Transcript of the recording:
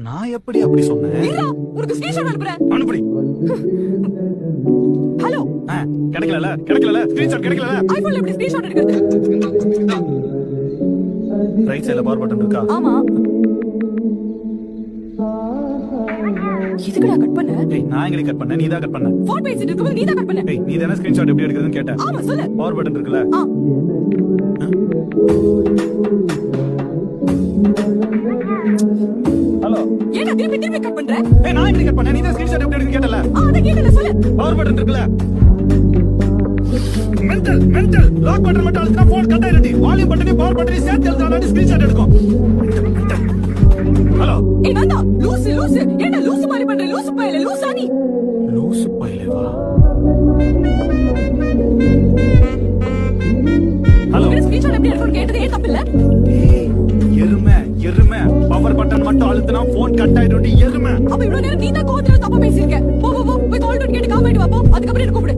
நான் எப்படி அப்படி சொன்னேன்? இருடா, உனக்கு ஸ்கிரீன்ஷாட் அனுப்புறேன். அனுப்புடி. ஹலோ, கிடைக்கல ஸ்கிரீன்ஷாட் கிடைக்கல. ஐபோன்ல எப்படி ஸ்கிரீன்ஷாட் எடுக்கிறது? ரைட் சைடுல பவர் பட்டன் இருக்கா? ஆமா. எதுக்குடா கட் பண்ண? ஏய் நான் எங்க கட் பண்ணேன்? நீ தான் கட் பண்ண. போன் பேசிட்டு இருக்கும்போது நீ தான் கட் பண்ண. ஏய் நீ தான ஸ்கிரீன்ஷாட் எப்படி எடுக்கிறதுன்னு கேட்ட. ஆமா சொல்லு. பவர் பட்டன் இருக்குல? ஆ. ஹலோ. ஏன்டா திருப்பி திருப்பி கட் பண்ற? ஏய் நான் எங்க கட் பண்ணேன்? நீ தான் ஸ்கிரீன்ஷாட் எப்படி எடுக்கிறதுன்னு கேட்டல. அத கேட்டல சொல்லு. பவர் பட்டன் இருக்குல? மென்டல் லாக் பட்டன் மட்டும் அழுத்தினா போன் கட் ஆயிடுது. வால்யூம் பட்டனை பவர் பட்டனை சேர்த்து அழுத்தினா ஸ்கிரீன்ஷாட் எடுக்கும். ஹலோ. ஏய் நந்தா, லூசு ஏன்டா லூசு மாதிரி பண்ற? லூசு பையல லூசா நீ? லூசு பையலேவா? ஹலோ. உனக்கு ஸ்கிரீன்ஷாட் எப்படி எடுக்கணும் கேட்டதே தப்பில்ல? எருமை பவர் பட்டன் மட்டும் அழுத்தினா போன் கட் ஆயிடுது. எருமை. அப்ப இவ்வளவு நேரம் நீ தான் கோவத்துல தப்பா பேசியிருக்க. போ போய் கால் பண்ணி கேட்டு கால் பண்ணிட்டு வா போ. அதுக்கு அப்புறம் எனக்கு கூப்பிடு.